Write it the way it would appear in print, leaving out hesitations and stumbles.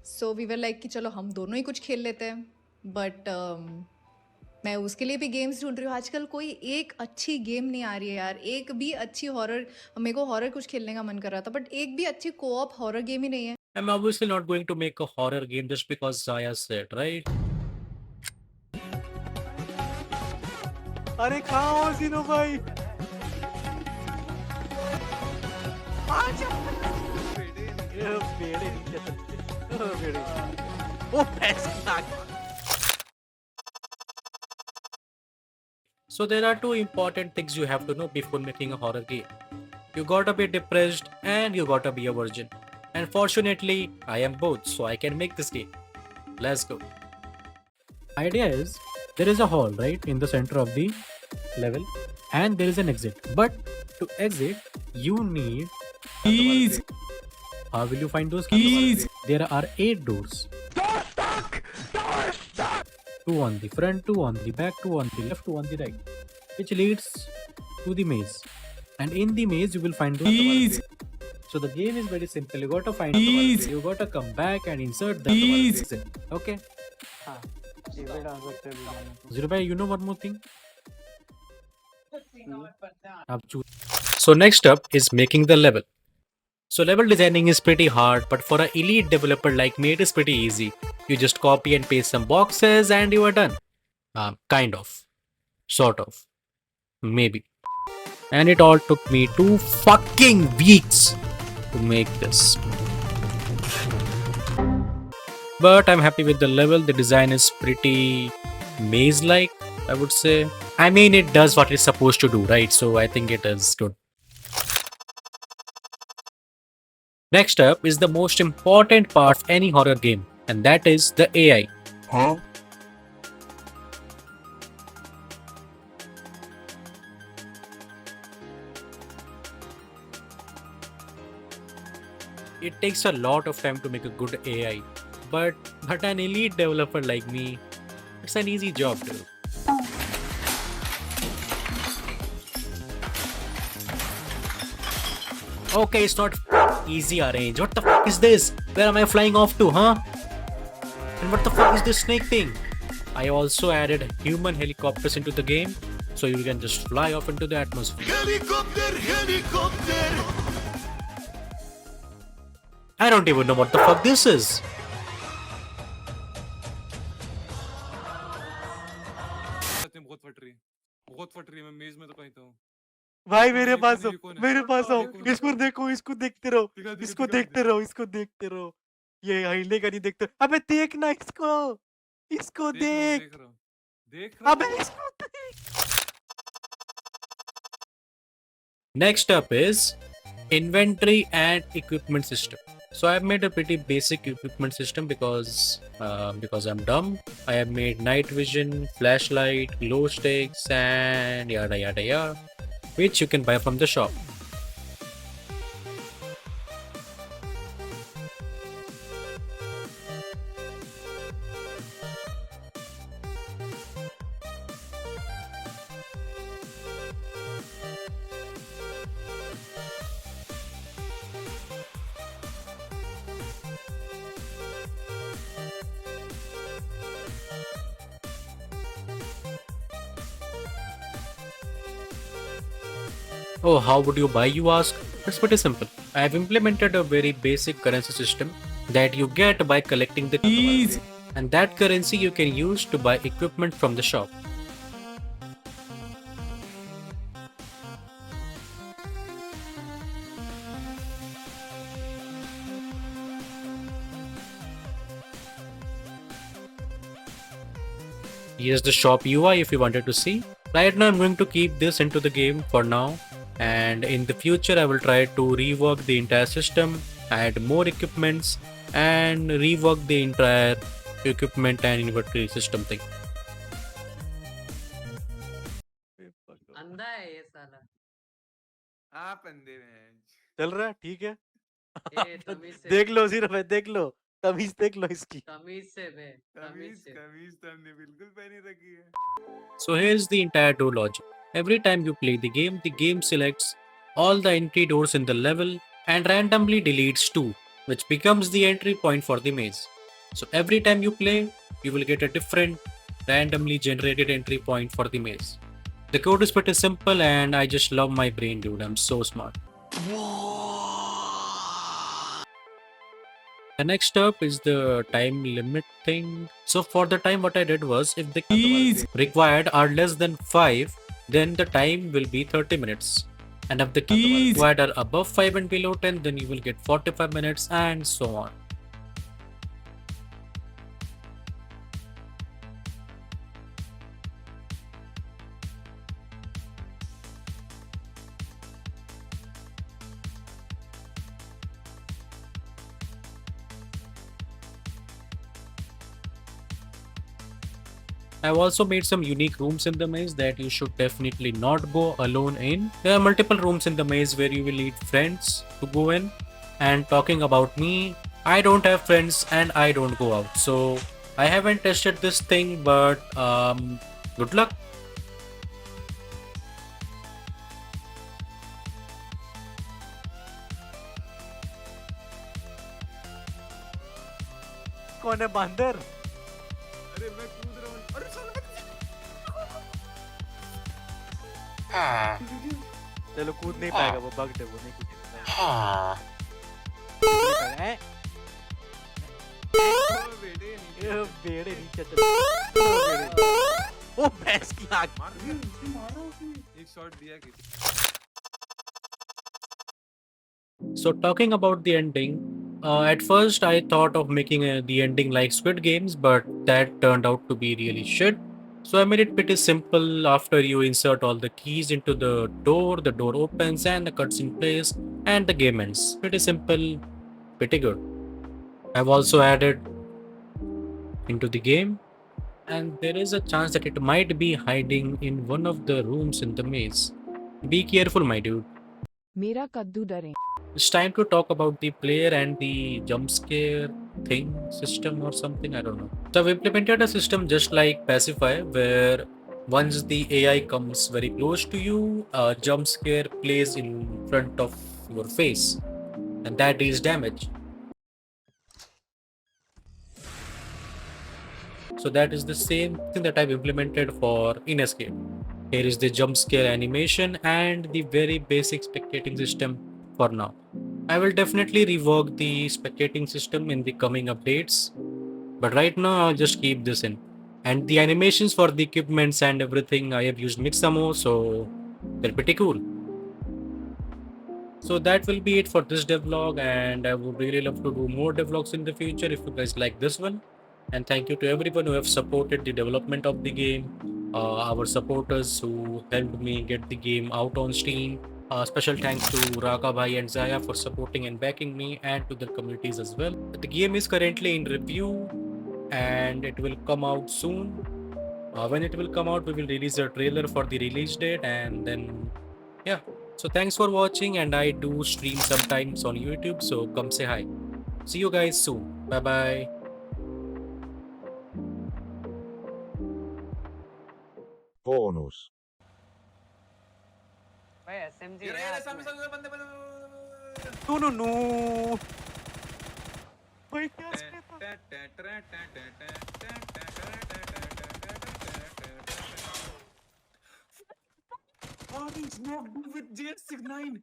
So we were like कि चलो हम दोनों ही कुछ खेल लेते हैं, बट मैं उसके लिए भी गेम्स ढूंढ रही हूँ। आजकल कोई एक अच्छी गेम नहीं आ रही है यार, एक भी अच्छी हॉरर। मेरे को हॉरर कुछ खेलने का मन कर रहा था, बट एक भी अच्छी कोऑप हॉरर गेम ही नहीं है। I'm obviously not going to make a horror game just because Zaya said, right? अरे कहाँ हो जीनो भाई? ये बेड़े नीचे चलते। ओ बेड़े। ओ भैंस की नाक। So there are two important things you have to know before making a horror game. You gotta be depressed and you gotta be a virgin. And fortunately, I am both, so I can make this game. Let's go. Idea is there is a hall right in the center of the level and there is an exit. But to exit, you need keys. How will you find those keys? There are 8 doors. Two on the front, two on the back, two on the left, two on the right, which leads to the maze. And in the maze, you will find those keys. So the game is very simple. You gotta find keys. You gotta come back and insert the keys. Okay. Zero bhai, you know one more thing. So next up is making the level. So level designing is pretty hard, but for an elite developer like me, it is pretty easy. You just copy and paste some boxes and you are done. Kind of. Sort of. Maybe. And it all took me 2 fucking weeks to make this. But I'm happy with the level. The design is pretty maze-like, I would say. I mean, it does what it's supposed to do, right? So I think it is good. Next up is the most important part of any horror game, and that is the AI. Huh? It takes a lot of time to make a good AI, but an elite developer like me, it's an easy job to do. Okay, it's not easy, Arange. What the fuck is this? Where am I flying off to, huh? And what the fuck is this snake thing? I also added human helicopters into the game, so you can just fly off into the atmosphere. Helicopter! I don't even know what the fuck this is. बहुत फट रही है मैं मेज में तो कहीं तो हूँ भाई मेरे पास आओ, कौन है? मेरे पास आओ। कौन है? इसको देखो, इसको देखते रहो, दिखा दिखा इसको दिखा देखते रहो, इसको देखते रहो। ये हिलेगा नहीं, देखते। अबे देखना इसको, इसको देख। देख रहा हूँ देख रहा अबे हूँ इसको देख। Next up is inventory and equipment system. So I've made a pretty basic equipment system because I'm dumb. I have made night vision, flashlight, glow sticks, and yada yada yada, which you can buy from the shop. Oh, how would you buy, you ask? It's pretty simple. I have implemented a very basic currency system that you get by collecting the keys, and that currency you can use to buy equipment from the shop. Here's the shop UI if you wanted to see. Right now I'm going to keep this into the game for now, and in the future I will try to rework the entire system, add more equipments, and rework the entire equipment and inventory system thing. अंधा है ये साला। आप अंधे हैं चल रहा है, ठीक है। ए तमीज से देख लो जीरो भाई, देख लो, तमीज देख लो इसकी। तमीज से बे तमीज कमीज से कमीज तो हमने बिल्कुल पहनी रखी है So here's the entire door logic. Every time you play the game selects all the entry doors in the level and randomly deletes 2. which becomes the entry point for the maze. So every time you play, you will get a different randomly generated entry point for the maze. The code is pretty simple and I just love my brain, dude. I'm so smart. The next up is the time limit thing. So for the time, what I did was if the keys required are less than 5, then the time will be 30 minutes. And if the keys required are above 5 and below 10, then you will get 45 minutes and so on. I've also made some unique rooms in the maze that you should definitely not go alone in. There are multiple rooms in the maze where you will need friends to go in. And talking about me, I don't have friends and I don't go out. So I haven't tested this thing, but good luck. कौन है बंदर? अरे मैं कूद रहा हूँ। अरे साला चलो कूद नहीं पाएगा वो, बग्ड है वो, नहीं कूद पाएगा। नहीं पाएगा, हैं? ओ बेटे नीचे ये बेड़े नीचे चले। ओ बेड़े। ओ भैंस की आँख। मार दिया, उसने मारा उसने। एक शॉट दिया किसी। So talking about the ending, at first I thought of making the ending like Squid Games, but that turned out to be really shit. So I made it pretty simple. After you insert all the keys into the door opens and the cuts in place and the game ends. Pretty simple, pretty good. I've also added into the game and there is a chance that it might be hiding in one of the rooms in the maze. Be careful, my dude. मेरा कद्दू डरे It's time to talk about the player and the jump scare thing system or something. I don't know. So I've implemented a system just like Pacify, where once the AI comes very close to you, a jump scare plays in front of your face, and that deals damage. So that is the same thing that I've implemented for Inescape. Here is the jump scare animation and the very basic spectating system for now. I will definitely rework the spectating system in the coming updates, but right now I'll just keep this in. And the animations for the equipments and everything, I have used Mixamo, so they're pretty cool. So that will be it for this devlog, and I would really love to do more devlogs in the future if you guys like this one. And thank you to everyone who have supported the development of the game, our supporters who helped me get the game out on Steam. Special thanks to Raka Bhai and Zaya for supporting and backing me, and to the communities as well. The game is currently in review and it will come out soon. When it will come out, we will release a trailer for the release date, and then yeah. So thanks for watching, and I do stream sometimes on YouTube, so come say hi. See you guys soon. Bye bye. Bonus. भाई SMG ये है रहे हाथ सामने में। सामने बंदे बंदे। No no no. भाई क्या स्पेस था? Orange knocked with JS9.